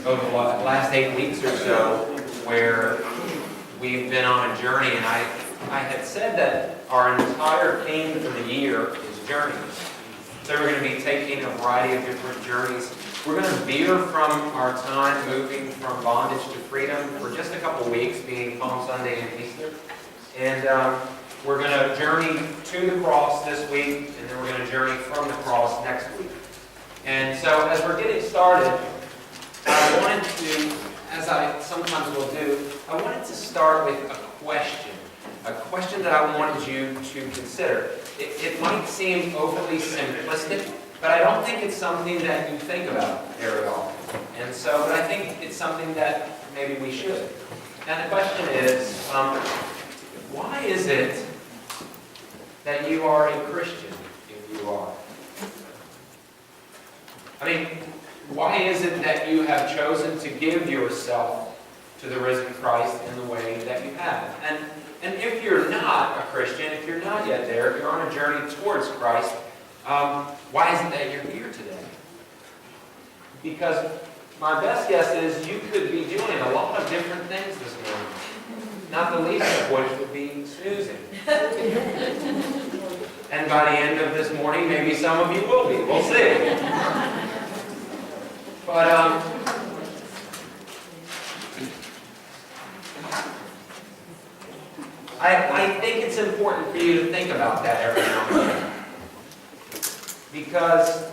over the last 8 weeks or so where we've been on a journey, and I had said that our entire theme for the year is journeys. So we're going to be taking a variety of different journeys. We're going to veer from our time moving from bondage to freedom for just a couple weeks, being Palm Sunday and Easter. And we're going to journey to the cross this week, and then we're going to journey from the cross next week. And so as we're getting started, I wanted to, as I sometimes will do, I wanted to start with a question that I wanted you to consider. It might seem overly simplistic, but I don't think it's something that you think about very often. And so, but I think it's something that maybe we should. And the question is, why is it that you are a Christian if you are? I mean, why is it that you have chosen to give yourself to the risen Christ in the way that you have? And if you're not a Christian, if you're not yet there, if you're on a journey towards Christ, why is it that you're here today? Because my best guess is you could be doing a lot of different things this morning, not the least of which would be snoozing. And by the end of this morning, maybe some of you will be. We'll see. But I think it's important for you to think about that every now and then. Because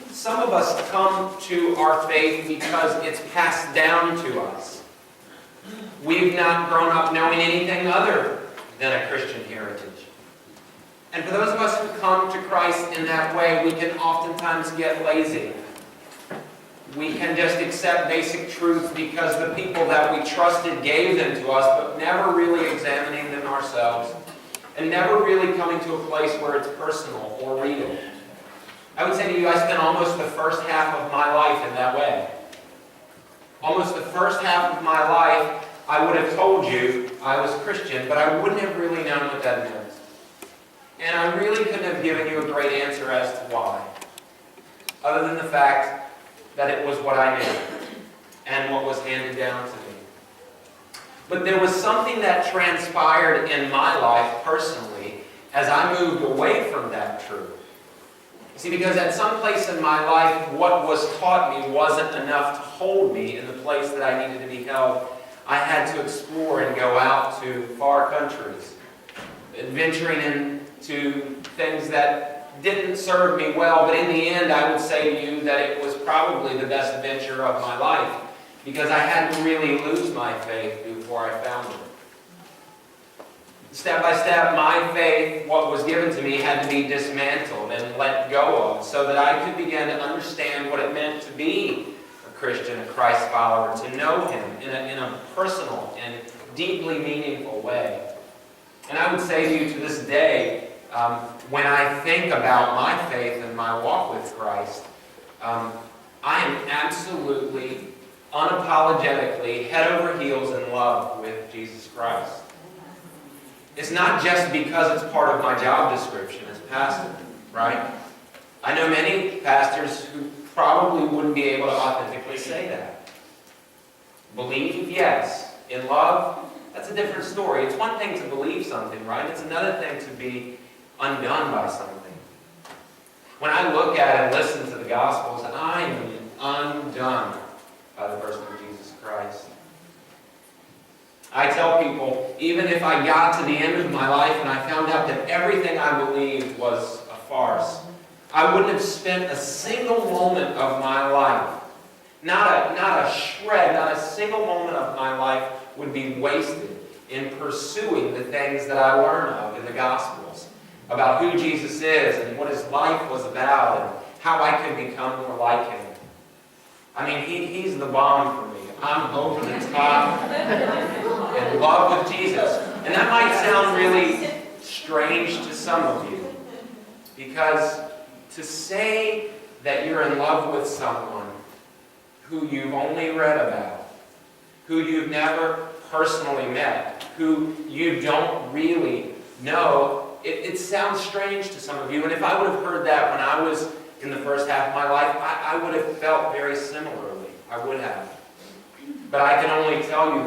some of us come to our faith because it's passed down to us. We've not grown up knowing anything other than a Christian heritage. And for those of us who come to Christ in that way, we can oftentimes get lazy. We can just accept basic truths because the people that we trusted gave them to us, but never really examining them ourselves, and never really coming to a place where it's personal or real. I would say to you, I spent almost the first half of my life in that way. Almost the first half of my life, I would have told you I was Christian, but I wouldn't have really known what that meant. And I really couldn't have given you a great answer as to why, other than the fact that it was what I knew and what was handed down to me. But there was something that transpired in my life personally as I moved away from that truth. See, because at some place in my life, what was taught me wasn't enough to hold me in the place that I needed to be held. I had to explore and go out to far countries, venturing into things that didn't serve me well, but in the end, I would say to you that it was probably the best adventure of my life, because I had to really lose my faith before I found it. Step by step, my faith, what was given to me, had to be dismantled and let go of, so that I could begin to understand what it meant to be a Christian, a Christ follower, to know Him in a personal and deeply meaningful way. And I would say to you to this day, when I think about my faith and my walk with Christ, I am absolutely, unapologetically, head over heels in love with Jesus Christ. It's not just because it's part of my job description as pastor, right? I know many pastors who probably wouldn't be able to authentically say that. Believe, yes. In love, that's a different story. It's one thing to believe something, right? It's another thing to be undone by something. When I look at and listen to the Gospels, I am undone by the person of Jesus Christ. I tell people, even if I got to the end of my life and I found out that everything I believed was a farce, I wouldn't have spent a single moment of my life, not a shred, not a single moment of my life would be wasted in pursuing the things that I learn of in the Gospels, about who Jesus is and what His life was about and how I could become more like Him. I mean, He's the bomb for me. I'm over the top in love with Jesus. And that might sound really strange to some of you, because to say that you're in love with someone who you've only read about, who you've never personally met, who you don't really know, it sounds strange to some of you. And if I would have heard that when I was in the first half of my life, I would have felt very similarly. I would have. But I can only tell you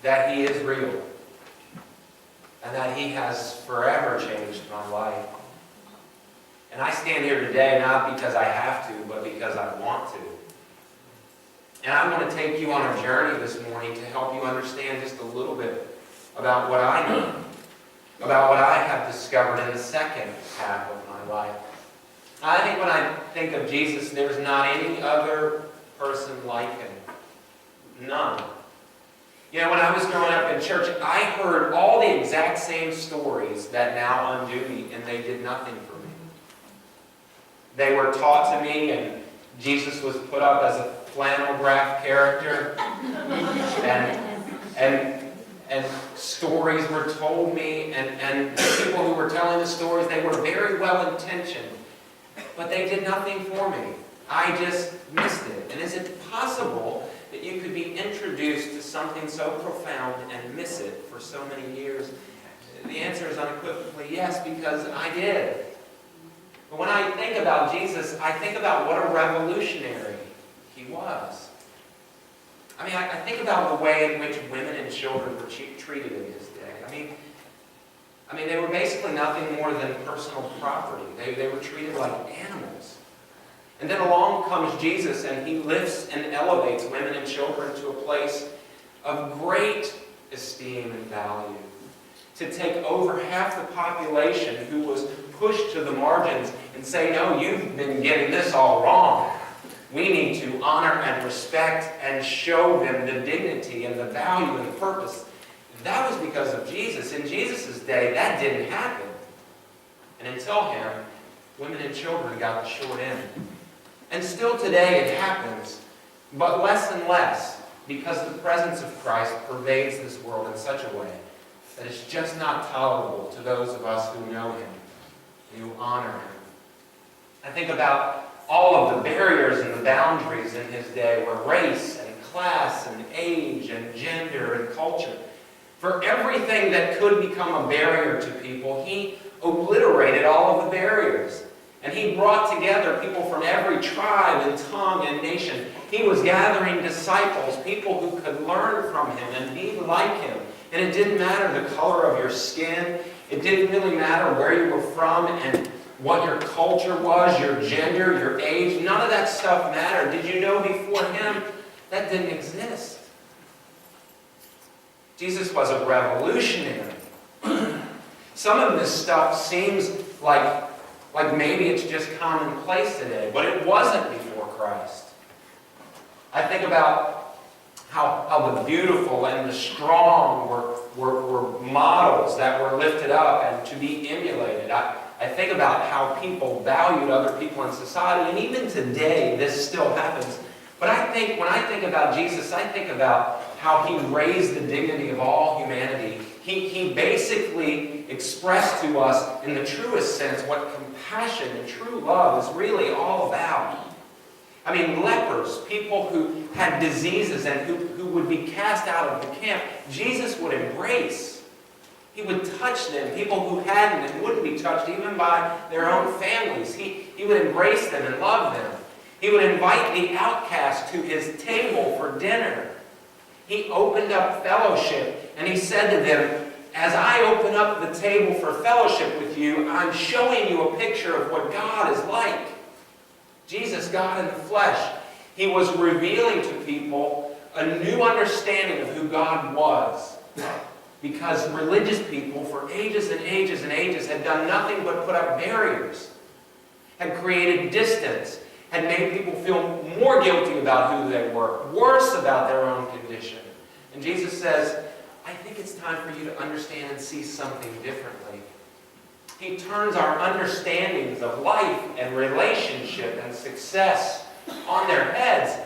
that He is real. And that He has forever changed my life. And I stand here today not because I have to, but because I want to. And I want to take you on a journey this morning to help you understand just a little bit about what I know, about what I have discovered in the second half of my life. I think when I think of Jesus, there's not any other person like Him. None. You know, when I was growing up in church, I heard all the exact same stories that now undo me, and they did nothing for me. They were taught to me, and Jesus was put up as a flannel graph character, and stories were told me, and the people who were telling the stories, they were very well intentioned, but they did nothing for me. I just missed it. And is it possible that you could be introduced to something so profound and miss it for so many years? The answer is unequivocally yes, because I did. But when I think about Jesus, I think about what a revolutionary He was. I mean, I think about the way in which women and children were treated in His day. I mean, they were basically nothing more than personal property. They were treated like animals. And then along comes Jesus, and He lifts and elevates women and children to a place of great esteem and value. To take over half the population who was pushed to the margins and say, no, you've been getting this all wrong. We need to honor and respect and show them the dignity and the value and the purpose. That was because of Jesus. In Jesus' day, that didn't happen. And until Him, women and children got the short end. And still today it happens, but less and less, because the presence of Christ pervades this world in such a way that it's just not tolerable to those of us who know Him, who honor Him. I think about all of the barriers and the boundaries in His day, where race and class and age and gender and culture, for everything that could become a barrier to people, He obliterated all of the barriers. And He brought together people from every tribe and tongue and nation. He was gathering disciples, people who could learn from Him and be like Him. And it didn't matter the color of your skin. It didn't really matter where you were from and what your culture was, your gender, your age. None of that stuff mattered. Did you know before Him, that didn't exist? Jesus was a revolutionary. Some of this stuff seems like maybe it's just commonplace today, but it wasn't before Christ. I think about how the beautiful and the strong were models that were lifted up and to be emulated. I think about how people valued other people in society, and even today this still happens. But when I think about Jesus, I think about how He raised the dignity of all humanity. He basically expressed to us, in the truest sense, what compassion and true love is really all about. I mean, lepers, people who had diseases and who would be cast out of the camp, Jesus would embrace. He would touch them, people who hadn't and wouldn't be touched even by their own families. He would embrace them and love them. He would invite the outcast to His table for dinner. He opened up fellowship, and He said to them, as I open up the table for fellowship with you, I'm showing you a picture of what God is like. Jesus, God in the flesh. He was revealing to people a new understanding of who God was. Because religious people, for ages and ages and ages, had done nothing but put up barriers, had created distance, had made people feel more guilty about who they were, worse about their own condition. And Jesus says, I think it's time for you to understand and see something differently. He turns our understandings of life and relationship and success on their heads.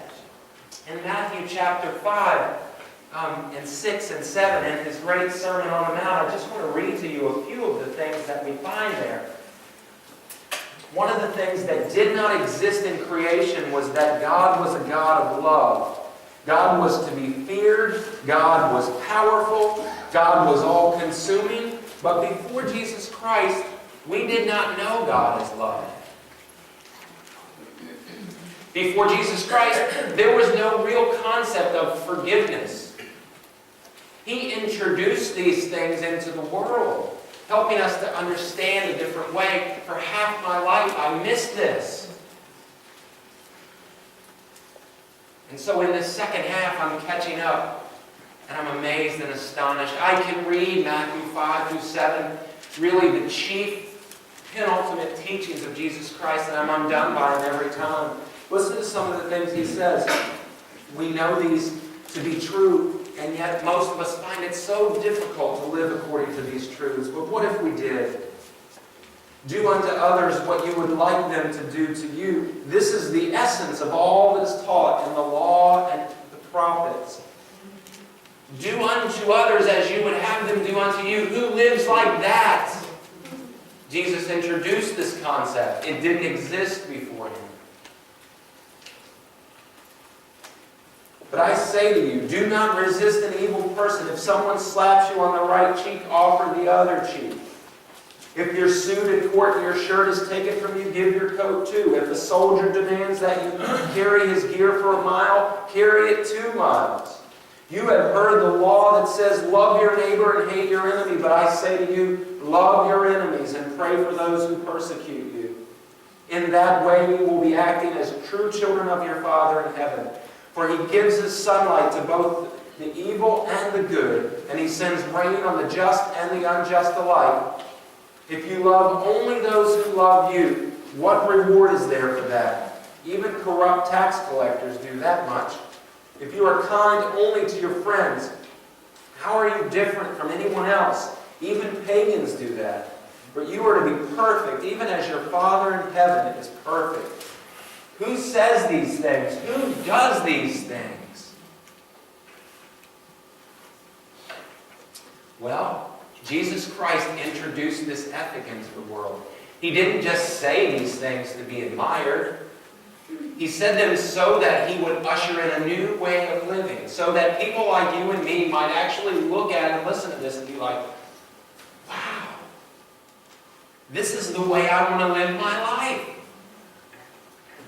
In Matthew chapter 5, and 6 and 7, in His great Sermon on the Mount, I just want to read to you a few of the things that we find there. One of the things that did not exist in creation was that God was a God of love. God was to be feared. God was powerful. God was all-consuming. But before Jesus Christ, we did not know God as love. Before Jesus Christ, there was no real concept of forgiveness. He introduced these things into the world, helping us to understand a different way. For half my life, I missed this. And so in this second half, I'm catching up, and I'm amazed and astonished. I can read Matthew 5 through 7, really the chief, penultimate teachings of Jesus Christ, and I'm undone by them every time. Listen to some of the things he says. We know these to be true, and yet most of us find it so difficult to live according to these truths. But what if we did? Do unto others what you would like them to do to you. This is the essence of all that is taught in the law and the prophets. Do unto others as you would have them do unto you. Who lives like that? Jesus introduced this concept. It didn't exist before him. But I say to you, do not resist an evil person. If someone slaps you on the right cheek, offer the other cheek. If you're sued in court and your shirt is taken from you, give your coat too. If a soldier demands that you carry his gear for a mile, carry it 2 miles. You have heard the law that says, love your neighbor and hate your enemy. But I say to you, love your enemies and pray for those who persecute you. In that way you will be acting as true children of your Father in heaven. For he gives his sunlight to both the evil and the good, and he sends rain on the just and the unjust alike. If you love only those who love you, what reward is there for that? Even corrupt tax collectors do that much. If you are kind only to your friends, how are you different from anyone else? Even pagans do that. But you are to be perfect, even as your Father in heaven is perfect. Who says these things? Who does these things? Well, Jesus Christ introduced this ethic into the world. He didn't just say these things to be admired. He said them so that he would usher in a new way of living, so that people like you and me might actually look at and listen to this and be like, wow, this is the way I want to live my life.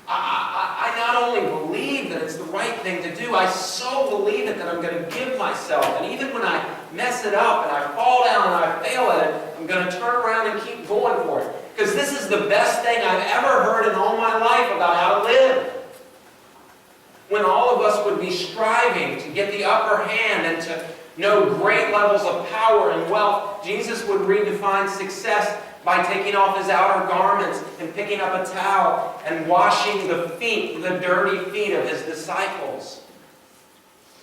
I not only believe that it's the right thing to do, I so believe it that I'm going to give myself. And even when I mess it up and I fall down and I fail at it, I'm going to turn around and keep going for it. Because this is the best thing I've ever heard in all my life about how to live. When all of us would be striving to get the upper hand and to know great levels of power and wealth, Jesus would redefine success by taking off his outer garments and picking up a towel and washing the dirty feet of his disciples.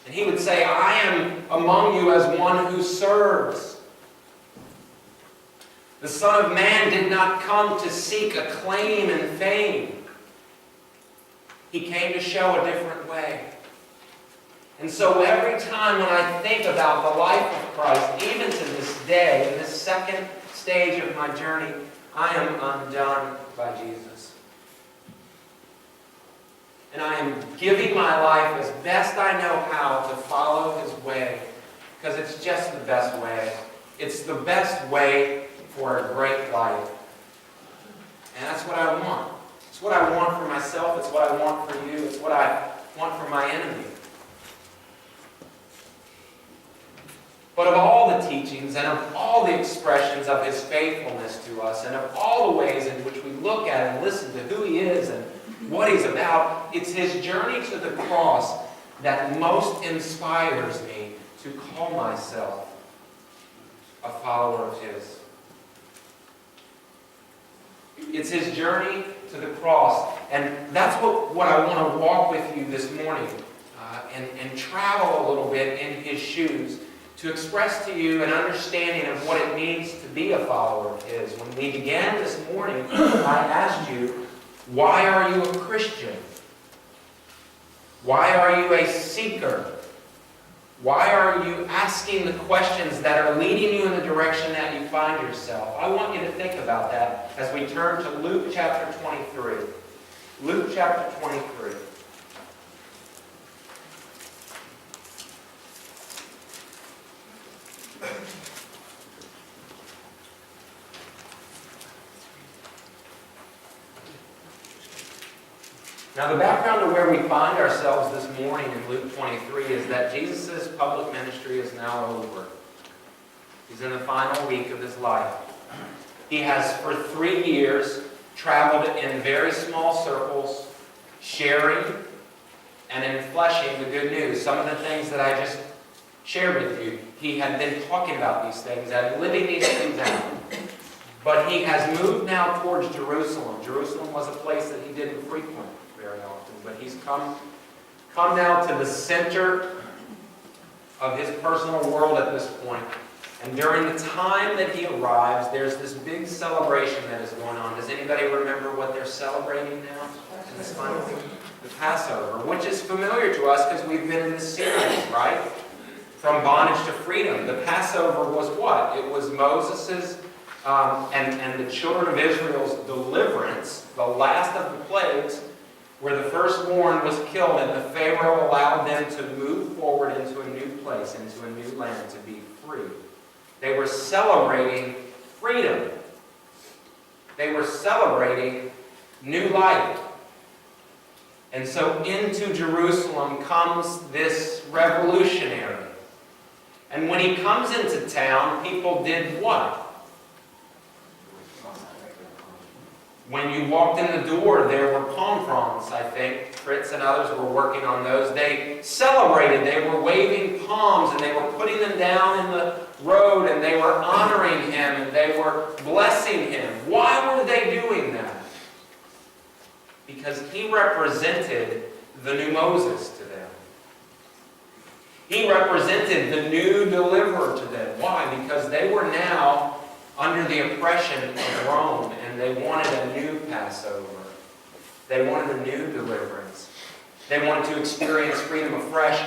And he would say, I am among you as one who serves. The Son of Man did not come to seek acclaim and fame. He came to show a different way. And so every time when I think about the life of Christ, even to this day, in this second stage of my journey, I am undone by Jesus. And I am giving my life as best I know how to follow his way, because it's just the best way. It's the best way for a great life. And that's what I want. It's what I want for myself. It's what I want for you. It's what I want for my enemy. But of all the teachings and of all the expressions of his faithfulness to us and of all the ways in which we look at and listen to who he is and what he's about, it's his journey to the cross that most inspires me to call myself a follower of his. It's his journey to the cross. And that's what I want to walk with you this morning and travel a little bit in his shoes to express to you an understanding of what it means to be a follower of his. When we began this morning, I asked you, why are you a Christian? Why are you a seeker? Why are you asking the questions that are leading you in the direction that you find yourself? I want you to think about that as we turn to Luke chapter 23. Luke chapter 23. Now, the background to where we find ourselves this morning in Luke 23 is that Jesus' public ministry is now over. He's in the final week of his life. He has, for 3 years, traveled in very small circles, sharing and enfleshing the good news. Some of the things that I just shared with you, he had been talking about these things and living these things out. But he has moved now towards Jerusalem. Jerusalem was a place that he didn't frequent very often, but he's come now to the center of his personal world at this point. And during the time that he arrives, there's this big celebration that is going on. Does anybody remember what they're celebrating now? In this final week? The Passover, which is familiar to us because we've been in this series, right? From bondage to freedom. The Passover was what? It was Moses's and the children of Israel's deliverance, the last of the plagues, where the firstborn was killed and the Pharaoh allowed them to move forward into a new place, into a new land, to be free. They were celebrating freedom. They were celebrating new life. And so into Jerusalem comes this revolutionary. And when he comes into town, people did what? When you walked in the door, there were palm fronds, I think. Fritz and others were working on those. They celebrated. They were waving palms, and they were putting them down in the road, and they were honoring him, and they were blessing him. Why were they doing that? Because he represented the new Moses to them. He represented the new deliverer to them. Why? Because they were now under the oppression of Rome, and they wanted a new Passover. They wanted a new deliverance. They wanted to experience freedom afresh.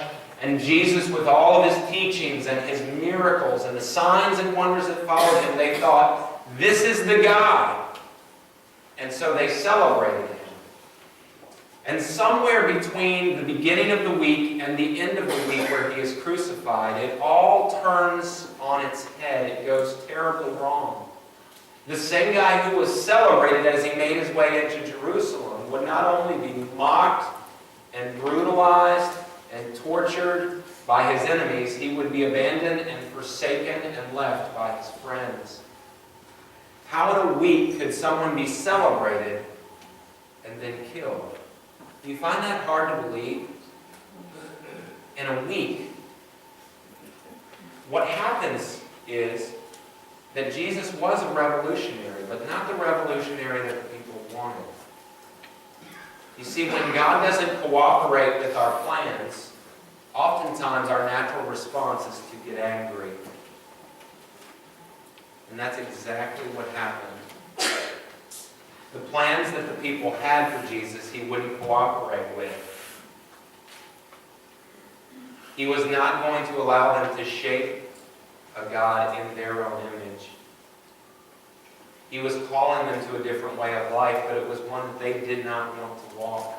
And Jesus, with all of his teachings and his miracles and the signs and wonders that followed him, they thought, this is the guy. And so they celebrated him. And somewhere between the beginning of the week and the end of the week where he is crucified, it all turns on its head. It goes terribly wrong. The same guy who was celebrated as he made his way into Jerusalem would not only be mocked and brutalized and tortured by his enemies, he would be abandoned and forsaken and left by his friends. How in a week could someone be celebrated and then killed? Do you find that hard to believe? In a week. What happens is that Jesus was a revolutionary, but not the revolutionary that the people wanted. You see, when God doesn't cooperate with our plans, oftentimes our natural response is to get angry. And that's exactly what happened. The plans that the people had for Jesus, he wouldn't cooperate with. He was not going to allow them to shape a God in their own image. He was calling them to a different way of life, but it was one that they did not want to walk.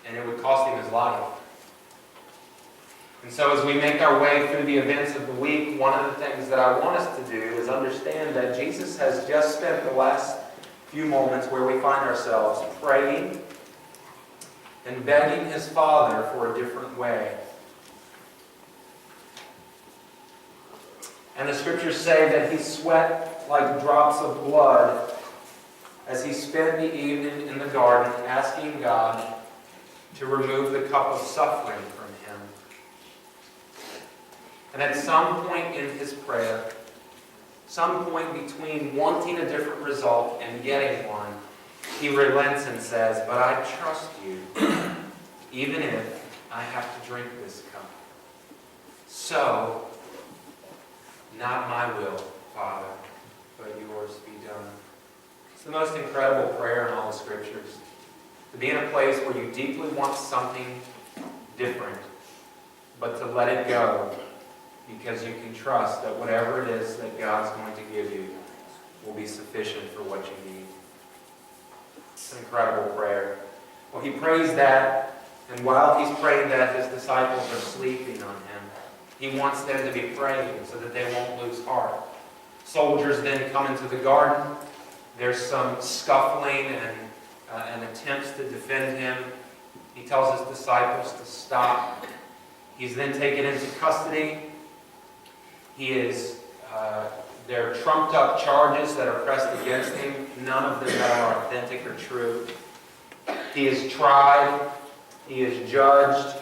And it would cost him his life. And so as we make our way through the events of the week, one of the things that I want us to do is understand that Jesus has just spent the last few moments where we find ourselves praying and begging his Father for a different way. And the scriptures say that he sweat like drops of blood as he spent the evening in the garden asking God to remove the cup of suffering from him. And at some point in his prayer, some point between wanting a different result and getting one, he relents and says, but I trust you, even if I have to drink this cup. So, not my will, Father, but yours be done. It's the most incredible prayer in all the scriptures. To be in a place where you deeply want something different, but to let it go because you can trust that whatever it is that God's going to give you will be sufficient for what you need. It's an incredible prayer. Well, he prays that, and while he's praying that, his disciples are sleeping on him. He wants them to be praying so that they won't lose heart. Soldiers then come into the garden. There's some scuffling and and attempts to defend him. He tells his disciples to stop. He's then taken into custody. There are trumped up charges that are pressed against him, none of them that are authentic or true. He is tried, he is judged,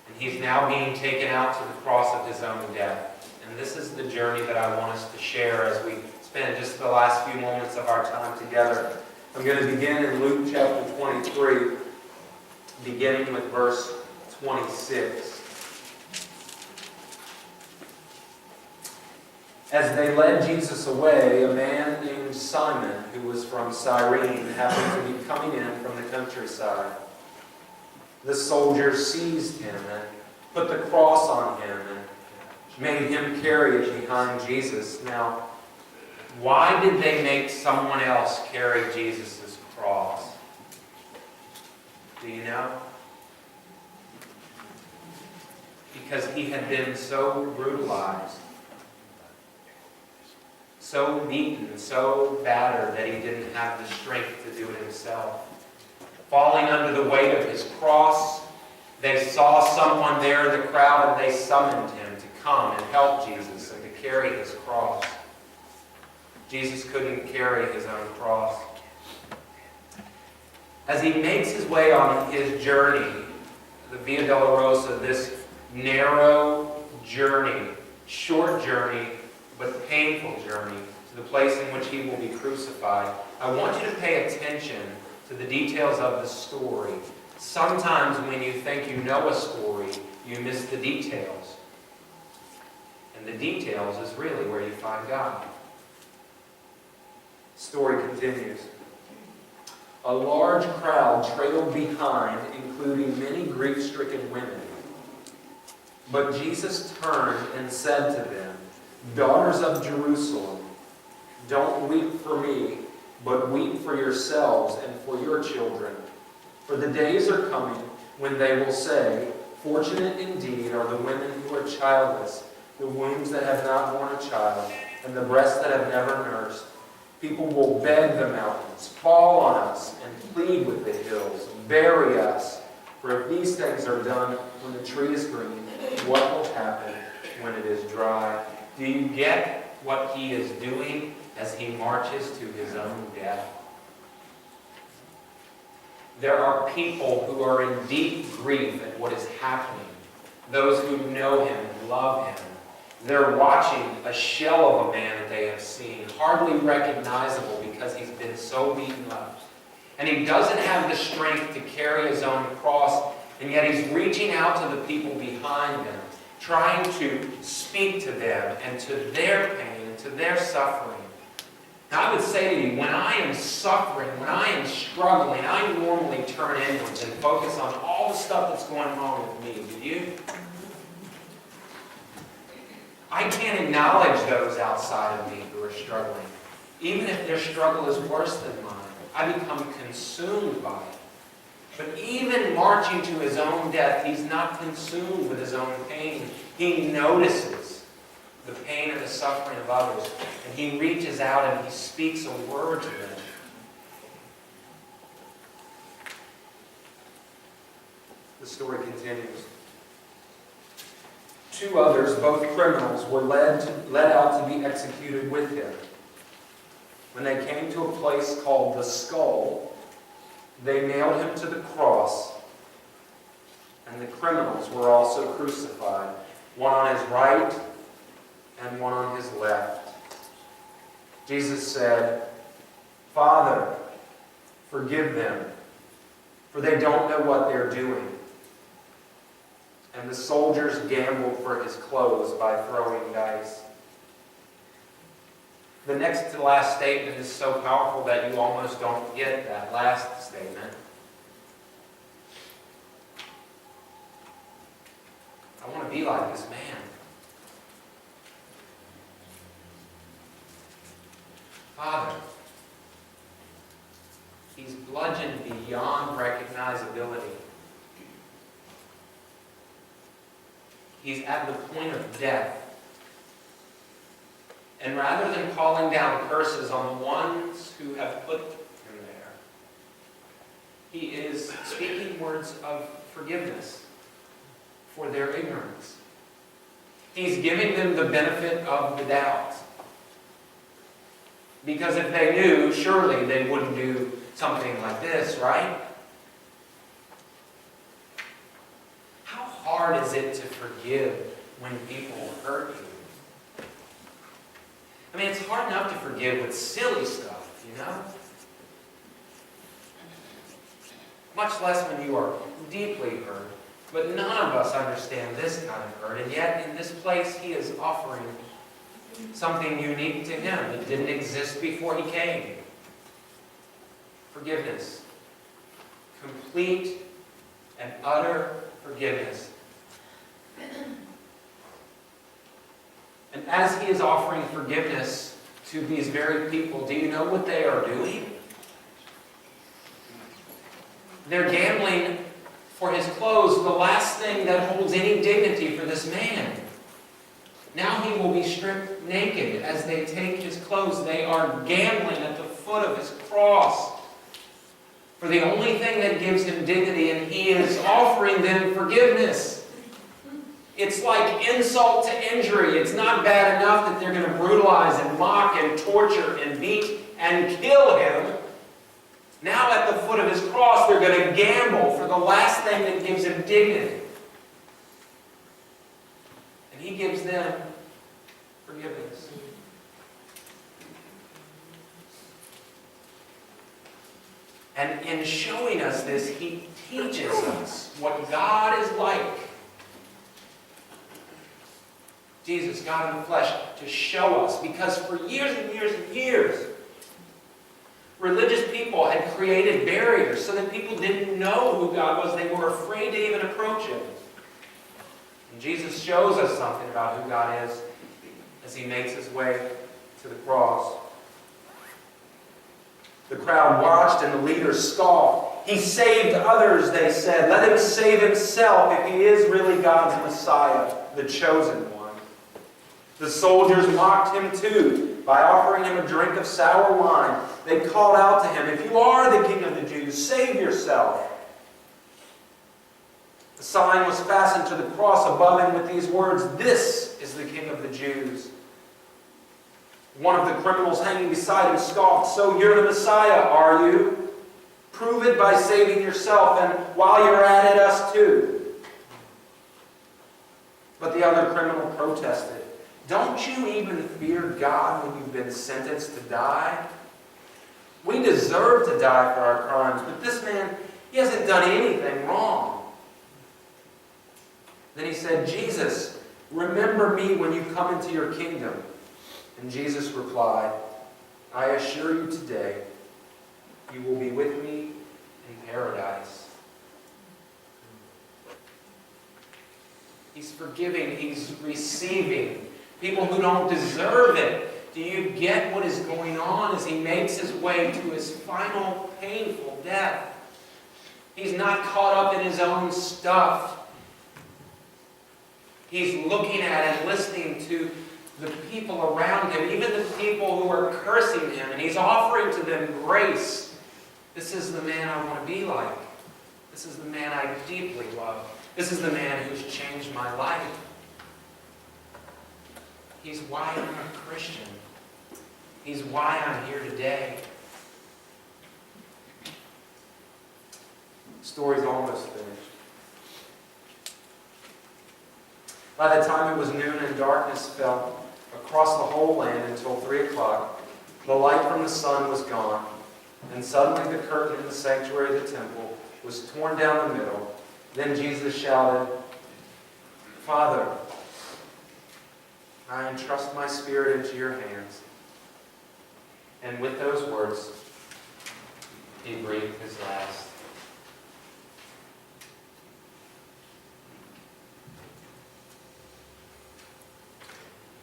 and he's now being taken out to the cross of his own death. And this is the journey that I want us to share as we spend just the last few moments of our time together. I'm going to begin in Luke chapter 23, beginning with verse 26. As they led Jesus away, a man named Simon, who was from Cyrene, happened to be coming in from the countryside. The soldiers seized him and put the cross on him and made him carry it behind Jesus. Now, why did they make someone else carry Jesus' cross? Do you know? Because he had been so brutalized, so beaten, so battered that he didn't have the strength to do it himself. Falling under the weight of his cross, they saw someone there in the crowd and they summoned him to come and help Jesus and to carry his cross. Jesus couldn't carry his own cross. As he makes his way on his journey, the Via Dolorosa, this narrow journey, short journey, but painful journey to the place in which he will be crucified, I want you to pay attention to the details of the story. Sometimes when you think you know a story, you miss the details. And the details is really where you find God. The story continues. A large crowd trailed behind, including many grief-stricken women. But Jesus turned and said to them, "Daughters of Jerusalem, don't weep for me, but weep for yourselves and for your children. For the days are coming when they will say, 'Fortunate indeed are the women who are childless, the wombs that have not borne a child, and the breasts that have never nursed.' People will beg the mountains, 'Fall on us,' and plead with the hills, 'Bury us.' For if these things are done when the tree is green, what will happen when it is dry?" Do you get what he is doing as he marches to his own death? There are people who are in deep grief at what is happening. Those who know him and love him. They're watching a shell of a man that they have seen, hardly recognizable because he's been so beaten up. And he doesn't have the strength to carry his own cross, and yet he's reaching out to the people behind him, trying to speak to them and to their pain and to their suffering. Now, I would say to you, when I am suffering, when I am struggling, I normally turn inwards and focus on all the stuff that's going wrong with me. Do you? I can't acknowledge those outside of me who are struggling, even if their struggle is worse than mine. I become consumed by it. But even marching to his own death, he's not consumed with his own pain. He notices the pain and the suffering of others, and he reaches out and he speaks a word to them. The story continues. Two others, both criminals, were led out to be executed with him. When they came to a place called the Skull, they nailed him to the cross, and the criminals were also crucified, one on his right and one on his left. Jesus said, "Father, forgive them, for they don't know what they're doing." And the soldiers gambled for his clothes by throwing dice. The next to last statement is so powerful that you almost don't get that last statement. I want to be like this man. Father, he's bludgeoned beyond recognizability. He's at the point of death. And rather than calling down curses on the ones who have put him there, He is speaking words of forgiveness for their ignorance. He's giving them the benefit of the doubt. Because if they knew, surely they wouldn't do something like this, right? How hard is it to forgive when people hurt you? I mean, it's hard enough to forgive with silly stuff, you know? Much less when you are deeply hurt. But none of us understand this kind of hurt. And yet, in this place, he is offering something unique to him that didn't exist before he came. Forgiveness. Complete and utter forgiveness. And as he is offering forgiveness to these very people, do you know what they are doing? They're gambling for his clothes, the last thing that holds any dignity for this man. Now he will be stripped naked. As they take his clothes, they are gambling at the foot of his cross for the only thing that gives him dignity, and he is offering them forgiveness. It's like insult to injury. It's not bad enough that they're going to brutalize and mock and torture and beat and kill him. Now at the foot of his cross, they're going to gamble for the last thing that gives him dignity. And he gives them forgiveness. And in showing us this, he teaches us what God is like. Jesus, God in the flesh, to show us. Because for years and years and years, religious people had created barriers so that people didn't know who God was. They were afraid to even approach him. And Jesus shows us something about who God is as he makes his way to the cross. The crowd watched and the leaders scoffed. He saved others, they said. Let him save himself if he is really God's Messiah, the chosen one. The soldiers mocked him too by offering him a drink of sour wine. They called out to him, "If you are the King of the Jews, save yourself." The sign was fastened to the cross above him with these words, "This is the King of the Jews." One of the criminals hanging beside him scoffed, "So you're the Messiah, are you? Prove it by saving yourself, and while you're at it, us too." But the other criminal protested, "Don't you even fear God when you've been sentenced to die? We deserve to die for our crimes, but this man, he hasn't done anything wrong." Then he said, "Jesus, remember me when you come into your kingdom." And Jesus replied, "I assure you today, you will be with me in paradise." He's forgiving, he's receiving people who don't deserve it. Do you get what is going on as he makes his way to his final painful death? He's not caught up in his own stuff. He's looking at and listening to the people around him, even the people who are cursing him, and he's offering to them grace. This is the man I want to be like. This is the man I deeply love. This is the man who's changed my life. He's why I'm a Christian. He's why I'm here today. The story's almost finished. By the time it was noon and darkness fell across the whole land until 3 o'clock, the light from the sun was gone, and suddenly the curtain in the sanctuary of the temple was torn down the middle. Then Jesus shouted, "Father, I entrust my spirit into your hands." And with those words, he breathed his last.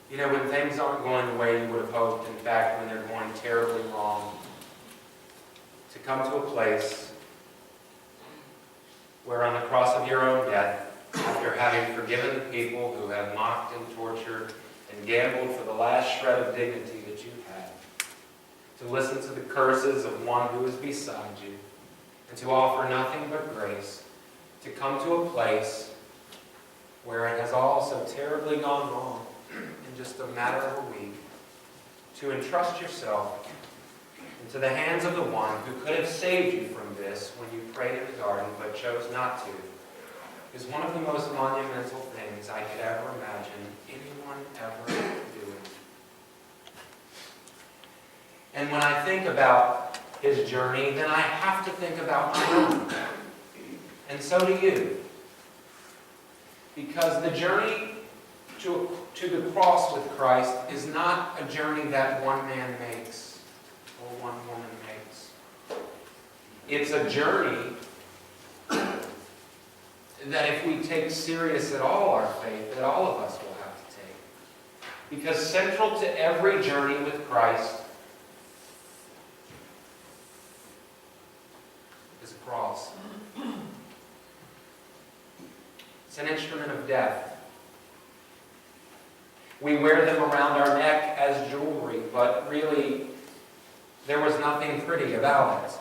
You know, when things aren't going the way you would have hoped, in fact, when they're going terribly wrong, to come to a place where on the cross of your own death, after having forgiven the people who have mocked and tortured and gambled for the last shred of dignity that you've had, to listen to the curses of one who is beside you, and to offer nothing but grace, to come to a place where it has all so terribly gone wrong in just a matter of a week, to entrust yourself into the hands of the one who could have saved you from this when you prayed in the garden but chose not to, is one of the most monumental things I could ever imagine anyone ever doing. And when I think about his journey, then I have to think about my own. And so do you. Because the journey to the cross with Christ is not a journey that one man makes or one woman makes. It's a journey that if we take serious at all our faith, that all of us will have to take. Because central to every journey with Christ is a cross. It's an instrument of death. We wear them around our neck as jewelry, but really, there was nothing pretty about it.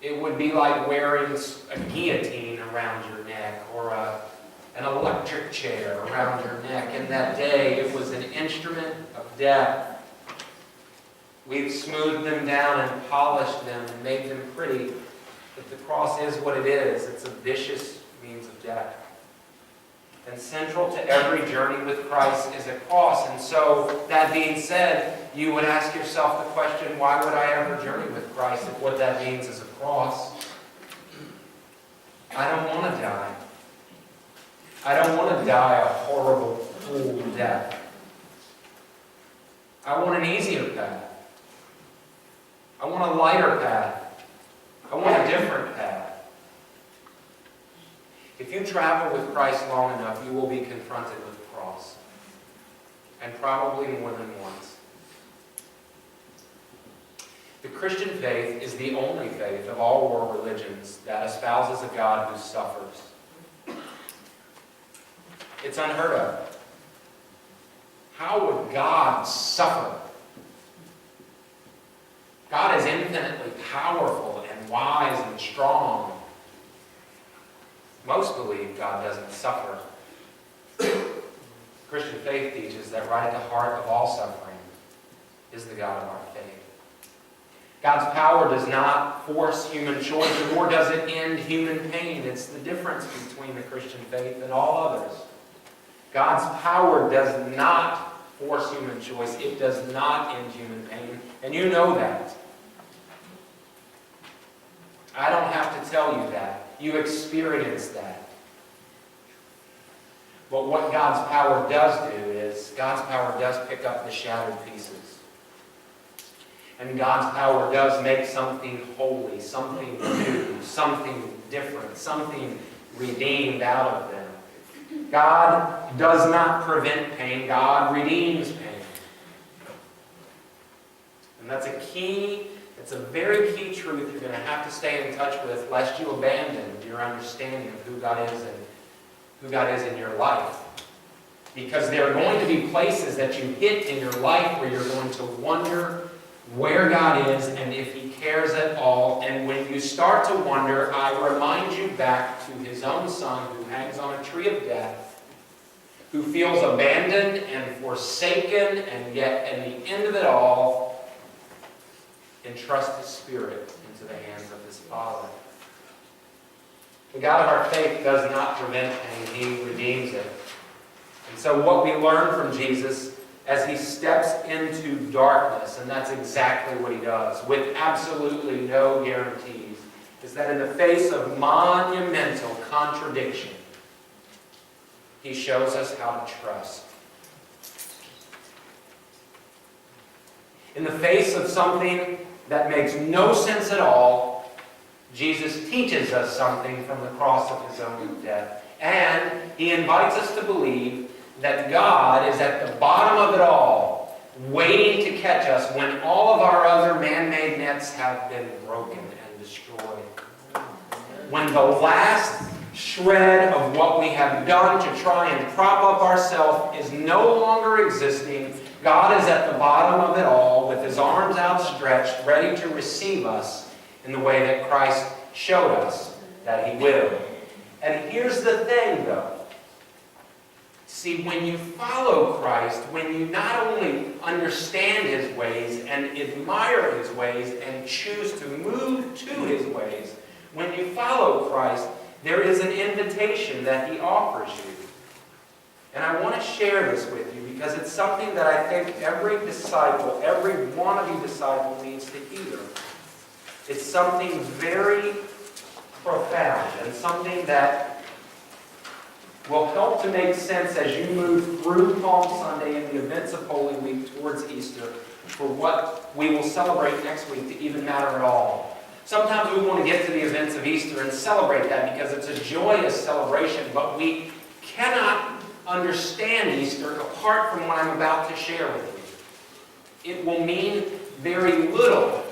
It would be like wearing a guillotine around your neck or an electric chair around your neck. And that day, it was an instrument of death. We've smoothed them down and polished them and made them pretty. But the cross is what it is. It's a vicious means of death. And central to every journey with Christ is a cross. And so, that being said, you would ask yourself the question, why would I ever journey with Christ if what that means is a cross? I don't want to die. I don't want to die a horrible, cruel death. I want an easier path. I want a lighter path. I want a different path. If you travel with Christ long enough, you will be confronted with the cross. And probably more than once. The Christian faith is the only faith of all world religions that espouses a God who suffers. It's unheard of. How would God suffer? God is infinitely powerful and wise and strong. Most believe God doesn't suffer. Christian faith teaches that right at the heart of all suffering is the God of our faith. God's power does not force human choice, nor does it end human pain. It's the difference between the Christian faith and all others. God's power does not force human choice. It does not end human pain. And you know that. I don't have to tell you that. You experience that. But what God's power does do is, God's power does pick up the shattered pieces. And God's power does make something holy, something new, something different, something redeemed out of them. God does not prevent pain, God redeems pain. And that's a key. It's a very key truth you're going to have to stay in touch with, lest you abandon your understanding of who God is and who God is in your life. Because there are going to be places that you hit in your life where you're going to wonder where God is and if He cares at all. And when you start to wonder, I remind you back to His own Son who hangs on a tree of death, who feels abandoned and forsaken, and yet at the end of it all, entrust His Spirit into the hands of His Father. The God of our faith does not prevent pain, He redeems it. And so what we learn from Jesus as He steps into darkness, and that's exactly what He does, with absolutely no guarantees, is that in the face of monumental contradiction, He shows us how to trust. In the face of something that makes no sense at all, Jesus teaches us something from the cross of His own death. And He invites us to believe that God is at the bottom of it all, waiting to catch us when all of our other man-made nets have been broken and destroyed. When the last shred of what we have done to try and prop up ourselves is no longer existing, God is at the bottom of it all with His arms outstretched, ready to receive us in the way that Christ showed us that He will. And here's the thing, though. See, when you follow Christ, when you not only understand His ways and admire His ways and choose to move to His ways, when you follow Christ, there is an invitation that He offers you. And I want to share this with you because it's something that I think every disciple, every wannabe disciple needs to hear. It's something very profound and something that will help to make sense as you move through Palm Sunday and the events of Holy Week towards Easter for what we will celebrate next week to even matter at all. Sometimes we want to get to the events of Easter and celebrate that because it's a joyous celebration, but we cannot understand Easter apart from what I'm about to share with you. It will mean very little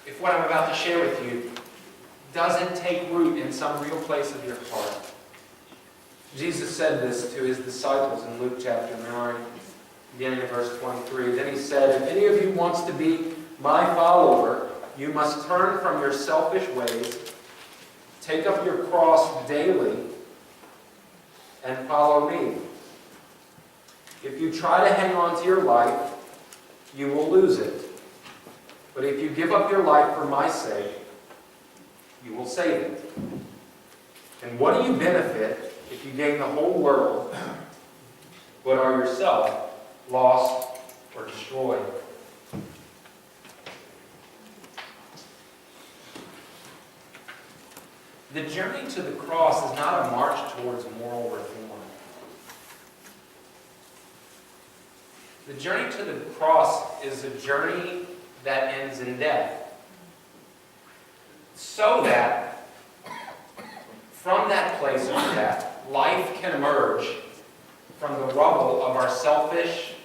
if what I'm about to share with you doesn't take root in some real place of your heart. Jesus said this to His disciples in Luke chapter 9, beginning in verse 23. Then He said, "If any of you wants to be my follower, you must turn from your selfish ways, take up your cross daily, and follow me. If you try to hang on to your life, you will lose it. But if you give up your life for my sake, you will save it. And what do you benefit if you gain the whole world, but are yourself lost or destroyed?" The journey to the cross is not a march towards moral reform. The journey to the cross is a journey that ends in death. So that from that place of death, life can emerge from the rubble of our selfish,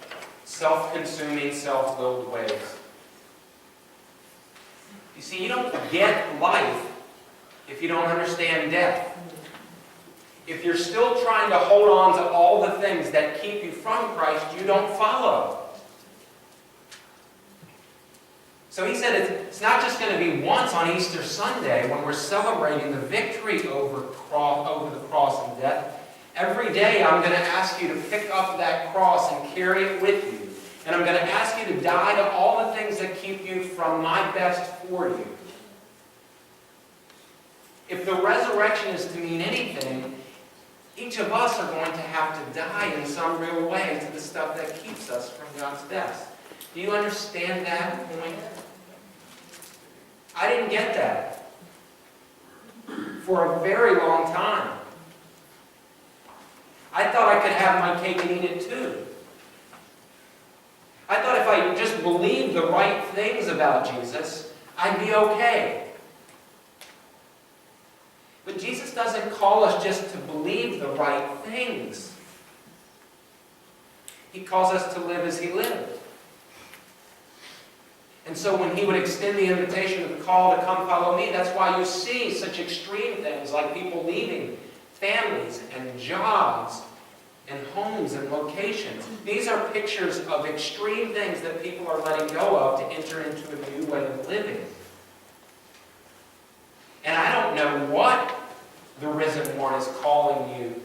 self-consuming, self-willed ways. You see, you don't get life if you don't understand death. If you're still trying to hold on to all the things that keep you from Christ, you don't follow. So He said it's not just going to be once on Easter Sunday when we're celebrating the victory over the cross and death. Every day I'm going to ask you to pick up that cross and carry it with you. And I'm going to ask you to die to all the things that keep you from my best for you. If the resurrection is to mean anything, each of us are going to have to die in some real way to the stuff that keeps us from God's best. Do you understand that point? I didn't get that for a very long time. I thought I could have my cake and eat it too. I thought if I just believed the right things about Jesus, I'd be okay. But Jesus doesn't call us just to believe the right things. He calls us to live as He lived. And so when He would extend the invitation of the call to come follow me, that's why you see such extreme things like people leaving families and jobs and homes and locations. These are pictures of extreme things that people are letting go of to enter into a new way of living. And I don't know what the risen one is calling you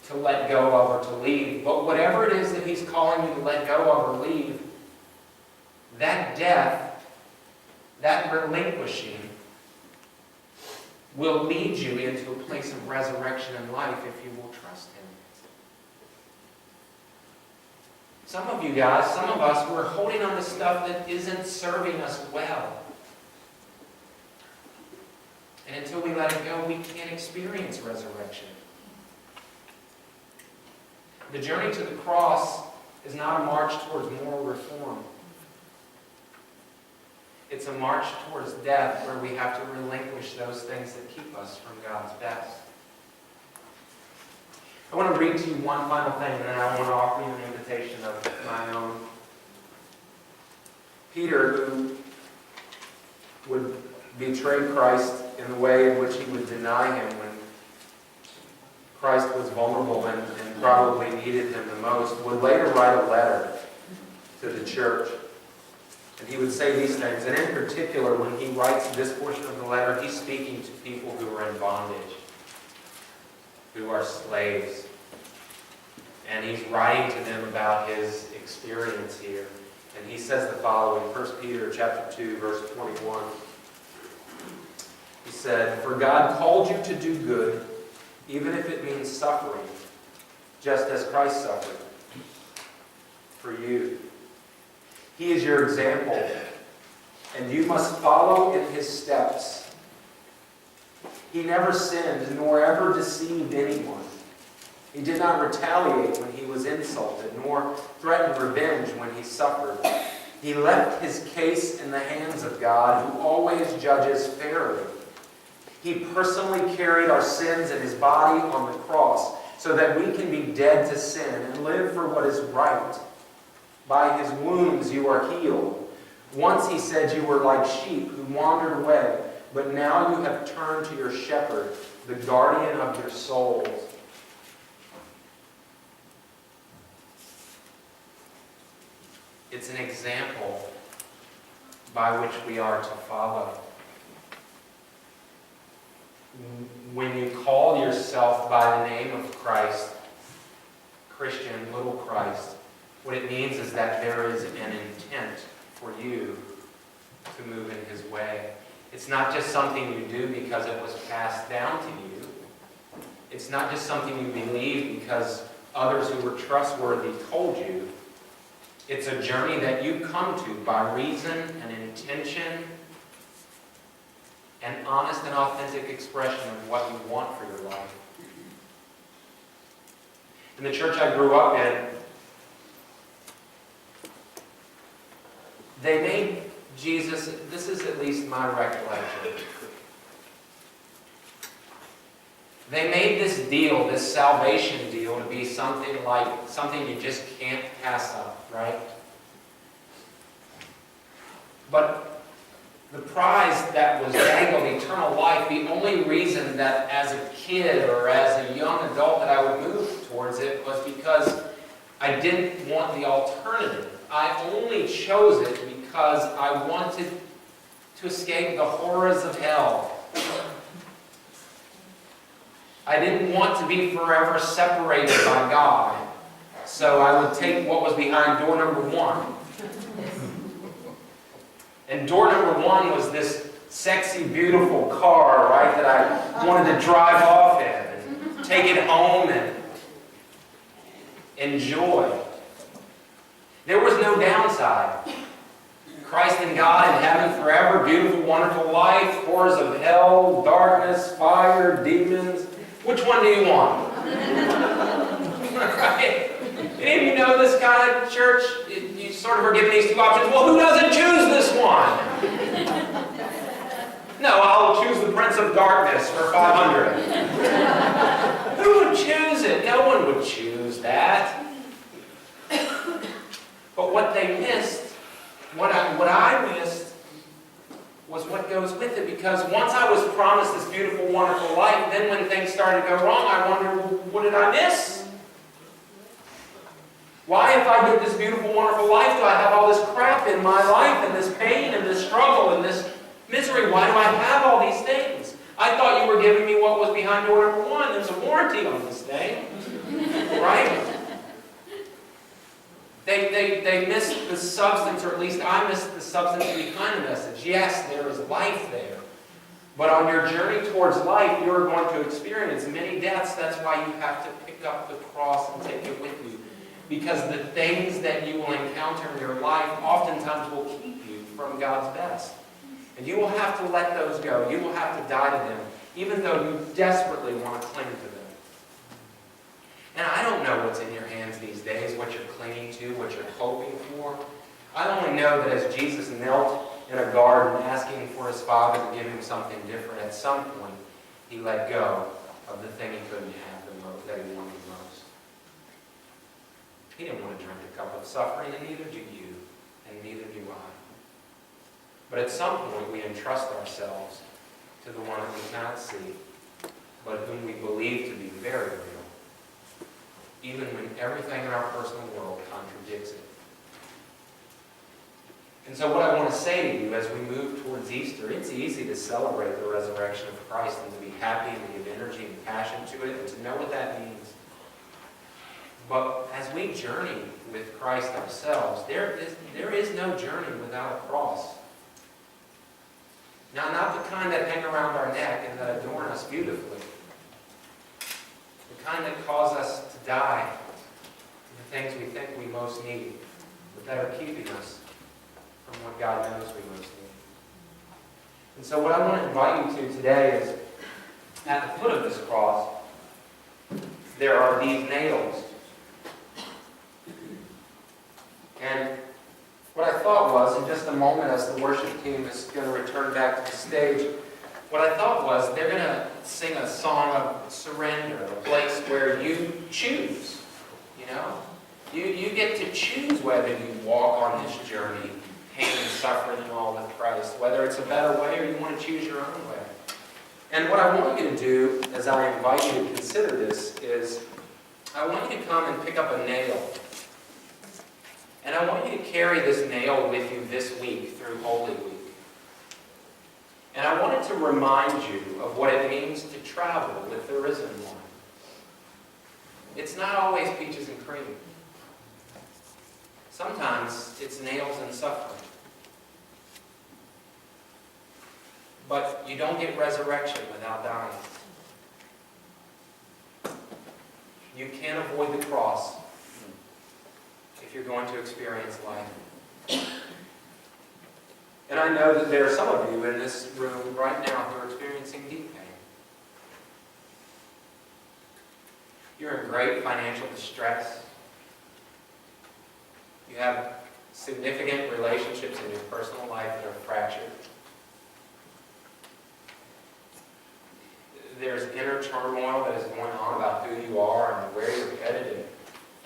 to let go of or to leave, but whatever it is that He's calling you to let go of or leave, that death, that relinquishing, will lead you into a place of resurrection and life if you will trust Him. Some of you guys, some of us, we're holding on to stuff that isn't serving us well. And until we let it go, we can't experience resurrection. The journey to the cross is not a march towards moral reform. It's a march towards death where we have to relinquish those things that keep us from God's best. I want to read to you one final thing, and then I want to offer you an invitation of my own. Peter, who would betray Christ in the way in which he would deny Him when Christ was vulnerable and probably needed Him the most, would later write a letter to the church. And he would say these things. And in particular, when he writes this portion of the letter, he's speaking to people who are in bondage, who are slaves. And he's writing to them about his experience here. And he says the following, 1 Peter chapter 2, verse 21. He said, "For God called you to do good, even if it means suffering, just as Christ suffered for you. He is your example, and you must follow in his steps. He never sinned, nor ever deceived anyone. He did not retaliate when he was insulted, nor threaten revenge when he suffered. He left his case in the hands of God, who always judges fairly. He personally carried our sins in his body on the cross, so that we can be dead to sin and live for what is right. By his wounds you are healed. Once he said you were like sheep who wandered away, but now you have turned to your shepherd, the guardian of your souls." It's an example by which we are to follow. When you call yourself by the name of Christ, Christian, little Christ, what it means is that there is an intent for you to move in his way. It's not just something you do because it was passed down to you. It's not just something you believe because others who were trustworthy told you. It's a journey that you come to by reason and intention and honest and authentic expression of what you want for your life. In the church I grew up in, they made Jesus, this is at least my recollection, they made this deal, this salvation deal, to be something like something you just can't pass up, right? But the prize that was dangled, eternal life, the only reason that as a kid or as a young adult that I would move towards it was because I didn't want the alternative. I only chose it because I wanted to escape the horrors of hell. I didn't want to be forever separated by God. So I would take what was behind door number 1. And door number 1 was this sexy, beautiful car, right, that I wanted to drive off in and take it home and enjoy. There was no downside. Christ and God in heaven forever, beautiful, wonderful life, horrors of hell, darkness, fire, demons. Which one do you want? Right? Any of you know this kind of church? You sort of are given these two options. Well, who doesn't choose this one? No, I'll choose the Prince of Darkness for 500. Who would choose it? No one would choose that. But what they missed, what I missed, was what goes with it. Because once I was promised this beautiful, wonderful life, then when things started to go wrong, I wondered, well, what did I miss? Why, if I get this beautiful, wonderful life, do I have all this crap in my life, and this pain, and this struggle, and this misery? Why do I have all these things? I thought you were giving me what was behind door number 1. There's a warranty on this thing. Right? They missed the substance, or at least I missed the substance behind the message. Yes, there is life there. But on your journey towards life, you're going to experience many deaths. That's why you have to pick up the cross and take it with you. Because the things that you will encounter in your life oftentimes will keep you from God's best. And you will have to let those go. You will have to die to them, even though you desperately want to cling to them. And I don't know what's in your hands these days, what you're clinging to, what you're hoping for. I only know that as Jesus knelt in a garden asking for his Father to give him something different, at some point he let go of the thing he couldn't have the most, that he wanted most. He didn't want to drink a cup of suffering, and neither do you, and neither do I. But at some point we entrust ourselves to the one that we cannot see, but whom we believe to be very real, even when everything in our personal world contradicts it. And And so what I want to say to you as we move towards Easter, it's easy to celebrate the resurrection of Christ and to be happy and to give energy and passion to it and to know what that means. But as we journey with Christ ourselves, there is no journey without a cross. Now, not the kind that hang around our neck and that adorn us beautifully. The kind that cause us to die for the things we think we most need, but that are keeping us from what God knows we most need. And so what I want to invite you to today is, at the foot of this cross, there are these nails. And what I thought was, in just a moment as the worship team is going to return back to the stage, what I thought was they're going to sing a song of surrender, a place where you choose, you know? You get to choose whether you walk on this journey, pain and suffering and all with Christ, whether it's a better way or you want to choose your own way. And what I want you to do, as I invite you to consider this, is I want you to come and pick up a nail. And I want you to carry this nail with you this week through Holy Week. And I wanted to remind you of what it means to travel with the risen one. It's not always peaches and cream. Sometimes it's nails and suffering. But you don't get resurrection without dying. You can't avoid the cross if you're going to experience life. And I know that there are some of you in this room right now who are experiencing deep pain. You're in great financial distress. You have significant relationships in your personal life that are fractured. There's inner turmoil that is going on about who you are and where you're headed and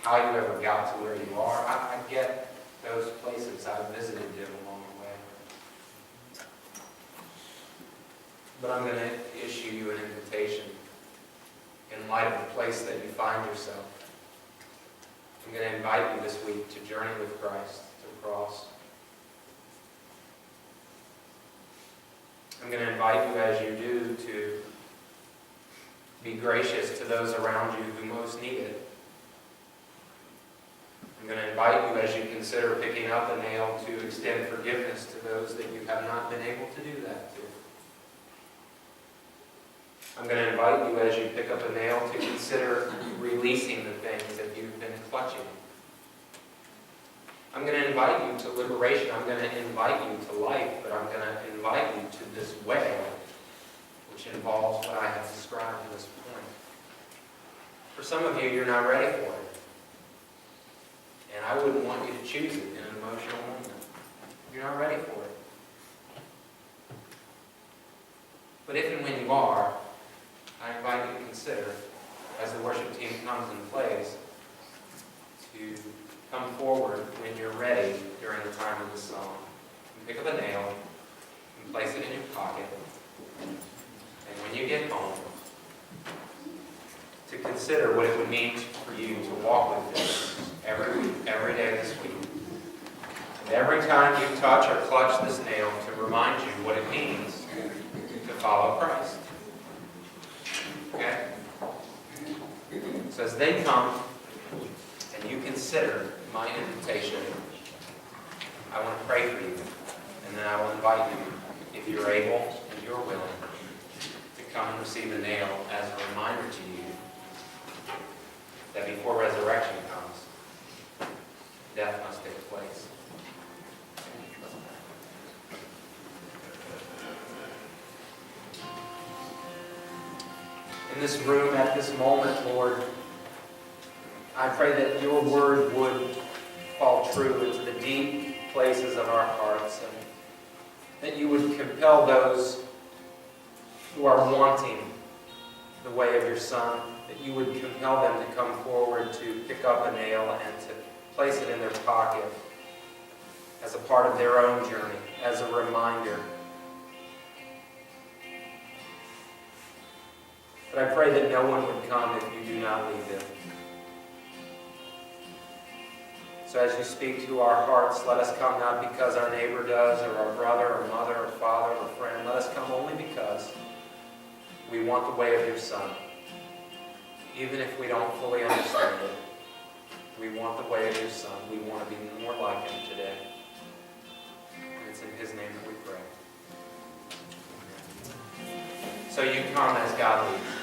how you ever got to where you are. I get those places. I've visited them along the way. But I'm going to issue you an invitation in light of the place that you find yourself. I'm going to invite you this week to journey with Christ to the cross. I'm going to invite you as you do to be gracious to those around you who most need it. I'm going to invite you as you consider picking up a nail to extend forgiveness to those that you have not been able to do that to. I'm going to invite you as you pick up a nail to consider releasing the things that you've been clutching. I'm going to invite you to liberation. I'm going to invite you to life, but I'm going to invite you to this way, which involves what I have described to this point. For some of you, you're not ready for it. And I wouldn't want you to choose it in an emotional moment. You're not ready for it. But if and when you are, I invite you to consider, as the worship team comes and plays, to come forward when you're ready during the time of the song. And pick up a nail and place it in your pocket. And when you get home, to consider what it would mean for you to walk with this every week, every day this week. And every time you touch or clutch this nail, to remind you what it means to follow Christ. Okay? So as they come and you consider my invitation, I want to pray for you. And then I will invite you, if you're able and you're willing, to come and receive the nail as a reminder to you that before resurrection comes, death must take place. In this room at this moment, Lord, I pray that your word would fall true into the deep places of our hearts, and that you would compel those who are wanting the way of your Son, that you would compel them to come forward to pick up a nail and to place it in their pocket as a part of their own journey, as a reminder. But I pray that no one would come if you do not lead them. So as you speak to our hearts, let us come not because our neighbor does, or our brother, or mother, or father, or friend. Let us come only because we want the way of your Son. Even if we don't fully understand it, we want the way of your Son. We want to be more like him today. And it's in his name that we pray. So you come as God leads.